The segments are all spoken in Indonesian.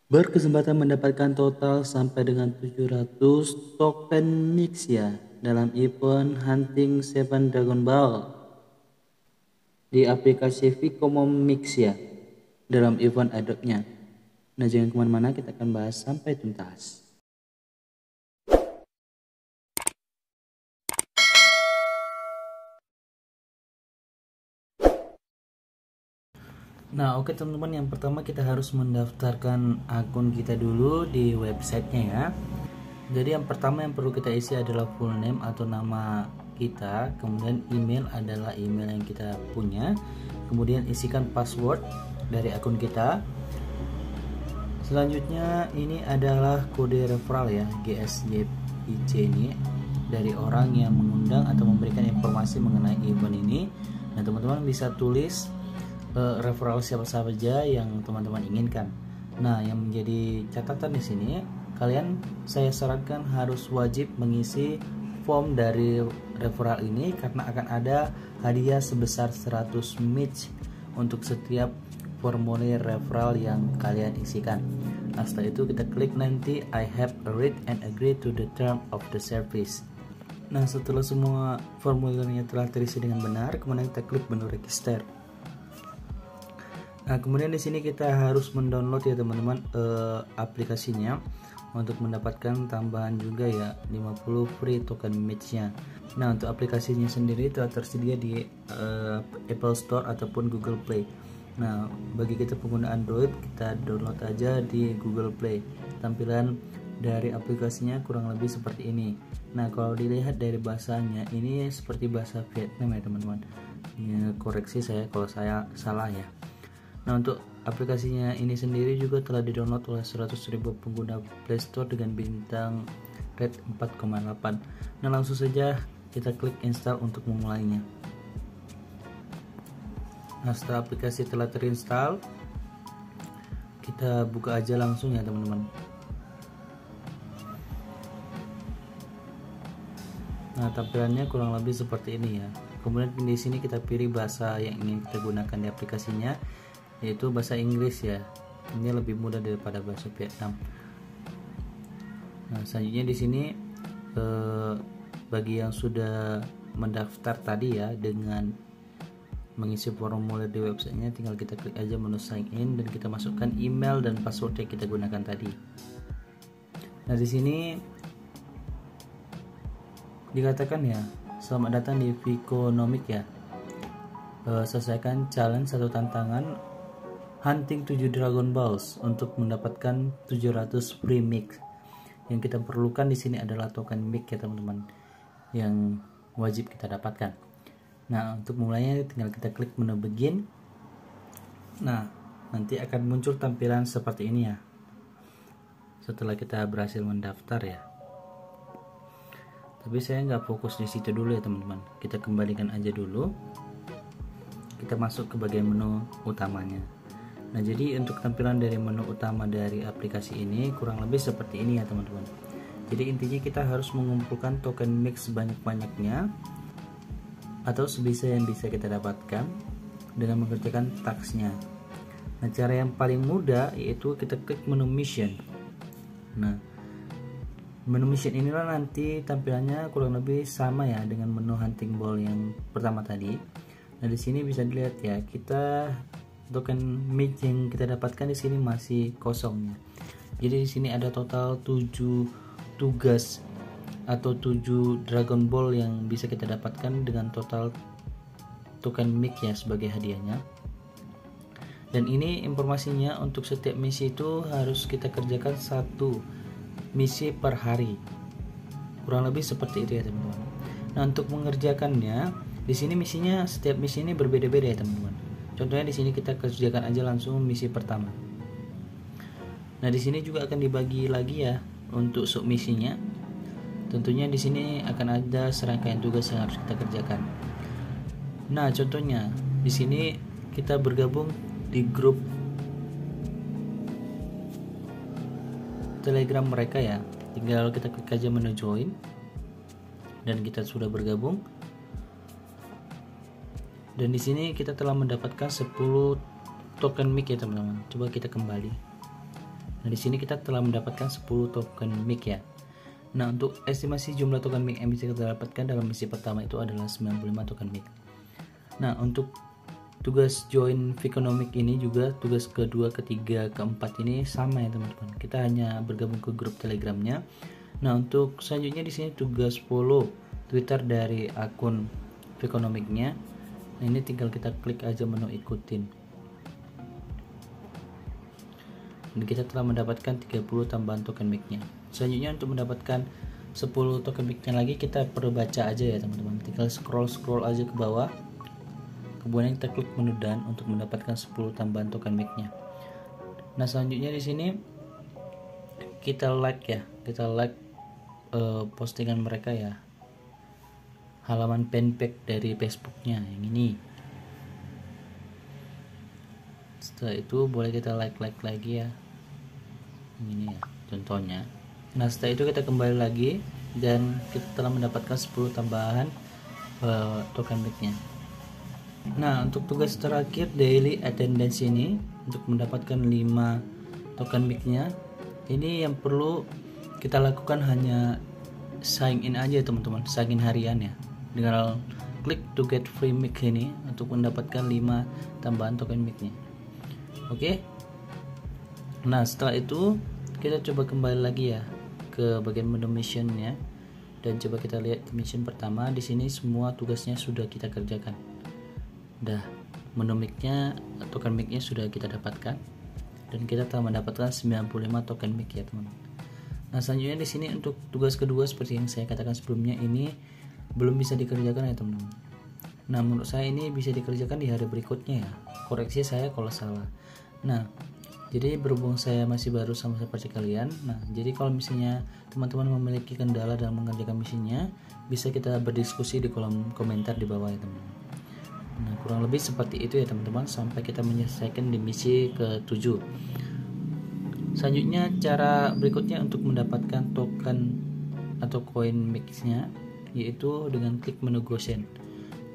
Berkesempatan mendapatkan total sampai dengan 700 token mix ya dalam event Hunting Seven Dragon Ball di aplikasi Vcomo Mix ya dalam event Adobe-nya. Nah, jangan kemana-mana, kita akan bahas sampai tuntas. Nah, oke teman-teman, yang pertama kita harus mendaftarkan akun kita dulu di websitenya ya. Jadi yang pertama yang perlu kita isi adalah full name atau nama kita, kemudian email adalah email yang kita punya, kemudian isikan password dari akun kita. Selanjutnya ini adalah kode referral ya, GSJPC ini dari orang yang mengundang atau memberikan informasi mengenai event ini. Nah, teman-teman bisa tulis referral siapa saja yang teman-teman inginkan. Nah, yang menjadi catatan di sini, kalian saya sarankan harus wajib mengisi form dari referral ini karena akan ada hadiah sebesar 100 mitch untuk setiap formulir referral yang kalian isikan. Nah, setelah itu kita klik nanti I have read and agree to the term of the service. Nah, setelah semua formulirnya telah terisi dengan benar, kemudian kita klik menu register. Nah, kemudian di sini kita harus mendownload ya teman-teman aplikasinya untuk mendapatkan tambahan juga ya 50 free token match-nya. Nah, untuk aplikasinya sendiri telah tersedia di Apple Store ataupun Google Play. Nah, bagi kita pengguna Android, kita download aja di Google Play. Tampilan dari aplikasinya kurang lebih seperti ini. Nah, kalau dilihat dari bahasanya, ini seperti bahasa Vietnam ya teman-teman. Ya, koreksi saya kalau saya salah ya. Nah, untuk aplikasinya ini sendiri juga telah di-download oleh 100.000 pengguna Play Store dengan bintang rate 4,8. Nah, langsung saja kita klik install untuk memulainya. Nah, setelah aplikasi telah terinstall, kita buka aja langsung ya teman-teman. Nah, tampilannya kurang lebih seperti ini ya. Kemudian di sini kita pilih bahasa yang ingin kita gunakan di aplikasinya, yaitu bahasa Inggris ya. Ini lebih mudah daripada bahasa Vietnam. Nah, selanjutnya di sini bagi yang sudah mendaftar tadi ya dengan mengisi formulir di websitenya, tinggal kita klik aja menu sign in dan kita masukkan email dan password yang kita gunakan tadi. Nah, di sini dikatakan ya, selamat datang di Vconomic ya. Selesaikan challenge atau tantangan Hunting 7 Dragon Balls untuk mendapatkan 700 free mix. Yang kita perlukan di sini adalah token mix ya teman-teman, yang wajib kita dapatkan. Nah, untuk mulainya tinggal kita klik menu begin. Nah, nanti akan muncul tampilan seperti ini ya. Setelah kita berhasil mendaftar ya. Tapi saya nggak fokus di situ dulu ya teman-teman. Kita kembalikan aja dulu. Kita masuk ke bagian menu utamanya. Nah, jadi untuk tampilan dari menu utama dari aplikasi ini kurang lebih seperti ini ya teman-teman. Jadi intinya kita harus mengumpulkan token mix sebanyak-banyaknya atau sebisa yang bisa kita dapatkan dengan mengerjakan tasknya. Nah, cara yang paling mudah yaitu kita klik menu mission. Nah, menu mission inilah nanti tampilannya kurang lebih sama ya dengan menu hunting ball yang pertama tadi. Nah, di sini bisa dilihat ya, kita token mix yang kita dapatkan di sini masih kosong ya. Jadi di sini ada total 7 tugas atau 7 Dragon Ball yang bisa kita dapatkan dengan total token mix ya sebagai hadiahnya. Dan ini informasinya untuk setiap misi itu harus kita kerjakan 1 misi per hari. Kurang lebih seperti itu ya teman-teman. Nah, untuk mengerjakannya di sini misinya, setiap misi ini berbeda-beda ya teman-teman. Contohnya di sini kita kerjakan aja langsung misi pertama. Nah, di sini juga akan dibagi lagi ya untuk submisinya. Tentunya di sini akan ada serangkaian tugas yang harus kita kerjakan. Nah, contohnya di sini kita bergabung di grup Telegram mereka ya. Tinggal kita klik aja menu join dan kita sudah bergabung. Dan di sini kita telah mendapatkan 10 token mic ya teman-teman. Coba kita kembali. Nah, di sini kita telah mendapatkan 10 token MIC ya. Nah, untuk estimasi jumlah token MIC yang bisa kita dapatkan dalam misi pertama itu adalah 95 token MIC. Nah, untuk tugas join Ficonomic ini juga tugas kedua, ketiga, keempat ini sama ya teman-teman. Kita hanya bergabung ke grup Telegramnya. Nah, untuk selanjutnya di sini tugas follow Twitter dari akun Ficonomicnya. Nah, ini tinggal kita klik aja menu ikutin. Dan kita telah mendapatkan 30 tambahan token MIC-nya. Selanjutnya untuk mendapatkan 10 token MIC-nya lagi kita perlu baca aja ya teman-teman. Tinggal scroll aja ke bawah. Kemudian kita klik menu done untuk mendapatkan 10 tambahan token MIC-nya. Nah, selanjutnya di sini kita like ya, postingan mereka ya, halaman fanpage dari Facebooknya yang ini. Setelah itu boleh kita like lagi ya, ini ya contohnya. Nah, setelah itu kita kembali lagi dan kita telah mendapatkan 10 tambahan token MIC-nya. Nah, untuk tugas terakhir daily attendance ini untuk mendapatkan 5 token MIC-nya, ini yang perlu kita lakukan hanya sign in aja teman-teman, sign in harian ya, dengan klik to get free MIC ini untuk mendapatkan 5 tambahan token MIC-nya. Oke. Nah, setelah itu kita coba kembali lagi ya ke bagian menu mission ya, dan coba kita lihat mission pertama. Di sini semua tugasnya sudah kita kerjakan. Dah, menu mic-nya, token mic-nya sudah kita dapatkan dan kita telah mendapatkan 95 token mic ya teman. Nah, selanjutnya di sini untuk tugas kedua seperti yang saya katakan sebelumnya, ini belum bisa dikerjakan ya teman-teman. Nah, menurut saya ini bisa dikerjakan di hari berikutnya ya. Koreksi saya kalau salah. Nah, jadi berhubung saya masih baru sama seperti kalian. Nah, jadi kalau misalnya teman-teman memiliki kendala dalam mengerjakan misinya, bisa kita berdiskusi di kolom komentar di bawah ya teman-teman. Nah, kurang lebih seperti itu ya teman-teman, sampai kita menyelesaikan di misi ke-7. Selanjutnya cara berikutnya untuk mendapatkan token atau koin mix-nya yaitu dengan klik menu Goshen.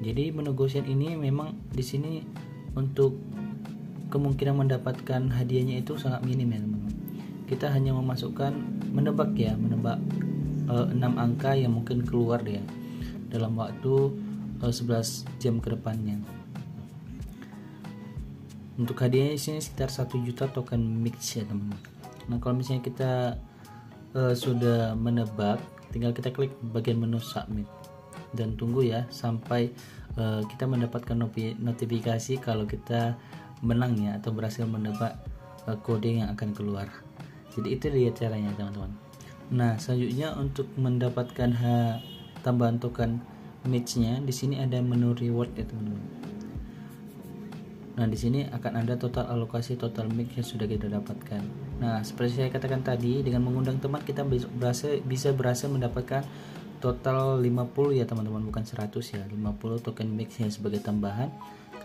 Jadi menu Goshen ini memang di sini untuk kemungkinan mendapatkan hadiahnya itu sangat minim ya teman-teman. Kita hanya memasukkan menebak 6 angka yang mungkin keluar ya dalam waktu 11 jam ke depannya. Untuk hadiahnya di sini sekitar 1 juta token mix ya teman-teman. Nah, kalau misalnya kita sudah menebak, tinggal kita klik bagian menu submit dan tunggu ya sampai kita mendapatkan notifikasi kalau kita menang ya atau berhasil menebak kode yang akan keluar. Jadi itu dia caranya teman-teman. Nah, selanjutnya untuk mendapatkan tambahan token match-nya di sini ada menu reward ya teman-teman. Nah, di sini akan ada total alokasi total mix yang sudah kita dapatkan. Nah, seperti saya katakan tadi, dengan mengundang teman kita bisa berhasil mendapatkan total 50 ya teman-teman, bukan 100 ya. 50 token mix yang sebagai tambahan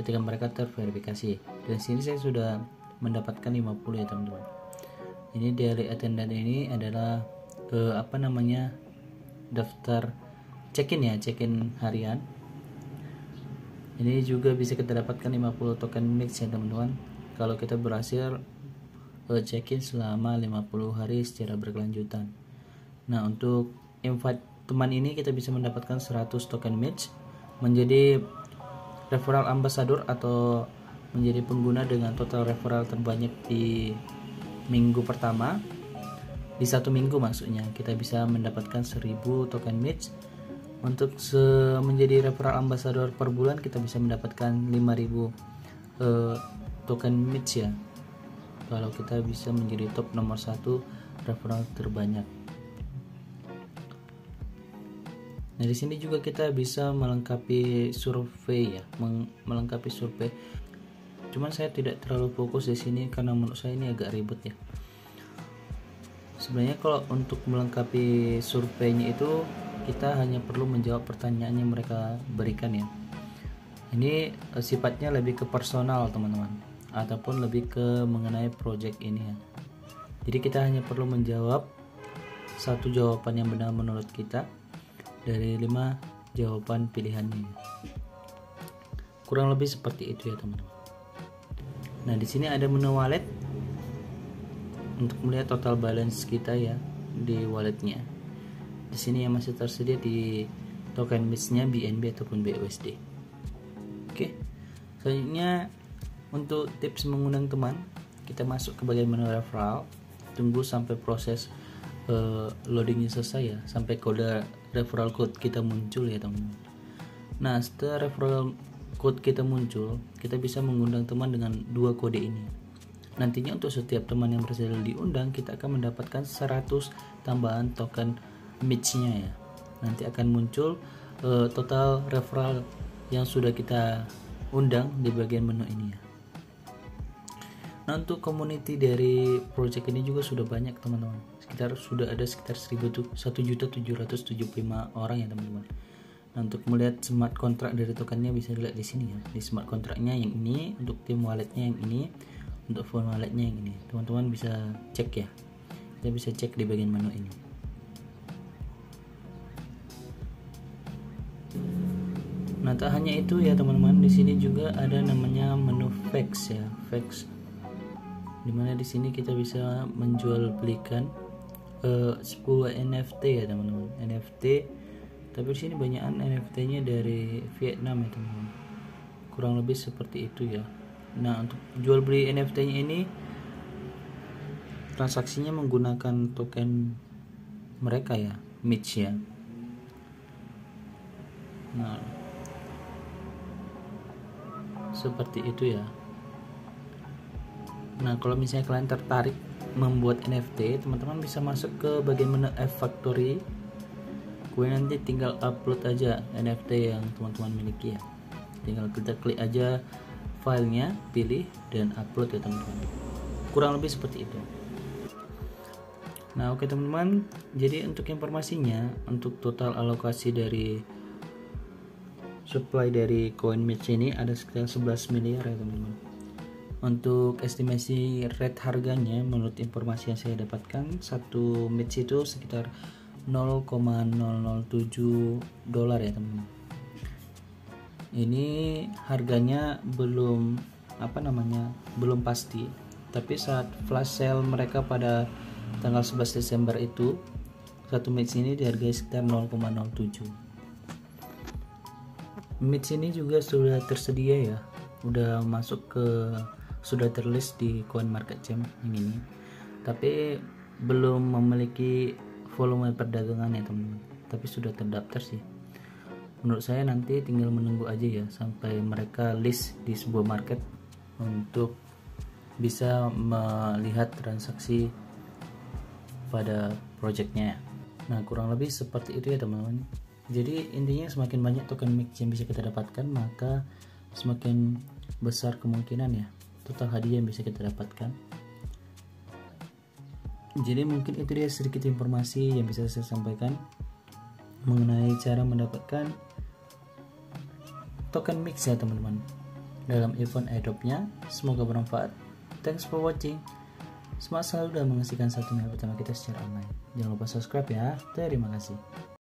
ketika mereka terverifikasi. Dan sini saya sudah mendapatkan 50 ya teman-teman. Ini daily attendance ini adalah daftar check-in ya, check-in harian. Ini juga bisa kita dapatkan 50 token mix ya teman-teman kalau kita berhasil check-in selama 50 hari secara berkelanjutan. Nah, untuk invite teman ini kita bisa mendapatkan 100 token mix menjadi referral ambassador atau menjadi pengguna dengan total referral terbanyak di minggu pertama. Di 1 minggu maksudnya kita bisa mendapatkan 1000 token mix. Untuk menjadi referral ambassador per bulan kita bisa mendapatkan 5000 token mix ya, kalau kita bisa menjadi top nomor 1 referral terbanyak. Nah, di sini juga kita bisa melengkapi survei ya, melengkapi survei. Cuman saya tidak terlalu fokus di sini karena menurut saya ini agak ribet ya. Sebenarnya kalau untuk melengkapi surveinya itu kita hanya perlu menjawab pertanyaan yang mereka berikan ya. Ini sifatnya lebih ke personal teman-teman, ataupun lebih ke mengenai project ini ya. Jadi kita hanya perlu menjawab satu jawaban yang benar menurut kita dari 5 jawaban pilihannya. Kurang lebih seperti itu ya teman-teman. Nah, di sini ada menu wallet. untuk melihat total balance kita ya di walletnya. Di sini yang masih tersedia di token MITS-nya BNB ataupun BUSD. Oke, selanjutnya untuk tips mengundang teman, kita masuk ke bagian menu referral, tunggu sampai proses loadingnya selesai ya, sampai kode referral code kita muncul ya teman-teman. Nah, setelah referral code kita muncul, kita bisa mengundang teman dengan 2 kode ini. Nantinya untuk setiap teman yang berhasil diundang, kita akan mendapatkan 100 tambahan token MITS-nya ya. Nanti akan muncul total referral yang sudah kita undang di bagian menu ini ya. Nah, untuk community dari project ini juga sudah banyak teman-teman. Sudah ada sekitar 1.775 orang ya teman-teman. Nah, untuk melihat smart contract dari tokennya bisa dilihat di sini ya. Di smart contractnya yang ini, untuk tim walletnya yang ini, untuk phone walletnya yang ini. Teman-teman bisa cek ya. Kita bisa cek di bagian menu ini. Nah, tak hanya itu ya teman-teman. Di sini juga ada namanya menu Vex ya, Vex. Dimana di sini kita bisa menjual belikan 10 NFT ya teman-teman, NFT. Tapi di sini banyakan NFT-nya dari Vietnam ya teman-teman. Kurang lebih seperti itu ya. Nah, untuk jual beli NFT-nya ini transaksinya menggunakan token mereka ya, MITS ya. Nah, seperti itu ya. Nah, kalau misalnya kalian tertarik membuat NFT, teman-teman bisa masuk ke bagian menu F-Factory. Kemudian nanti tinggal upload aja NFT yang teman-teman miliki ya. Tinggal kita klik aja filenya, pilih dan upload ya teman-teman. Kurang lebih seperti itu. Nah, oke teman-teman. Jadi untuk informasinya, untuk total alokasi dari supply dari koin MITS ini ada sekitar 11 miliar ya teman-teman. Untuk estimasi rate harganya, menurut informasi yang saya dapatkan, satu MITS itu sekitar 0,007 dolar ya teman-teman. Ini harganya belum belum pasti, tapi saat flash sale mereka pada tanggal 11 Desember itu, satu MITS ini dihargai sekitar 0,07. MITS ini juga sudah tersedia ya, sudah terlist di CoinMarketCap yang ini, tapi belum memiliki volume perdagangan ya teman-teman, tapi sudah terdaftar sih. Menurut saya nanti tinggal menunggu aja ya sampai mereka list di sebuah market untuk bisa melihat transaksi pada projectnya. Nah, kurang lebih seperti itu ya teman-teman. Jadi intinya semakin banyak token MITS yang bisa kita dapatkan, maka semakin besar kemungkinan ya total hadiah yang bisa kita dapatkan. Jadi mungkin itu dia sedikit informasi yang bisa saya sampaikan mengenai cara mendapatkan token MITS ya teman-teman dalam event airdropnya. Semoga bermanfaat. Thanks for watching. Semangat selalu dalam menghasilkan satu nilai pertama kita secara online. Jangan lupa subscribe ya. Terima kasih.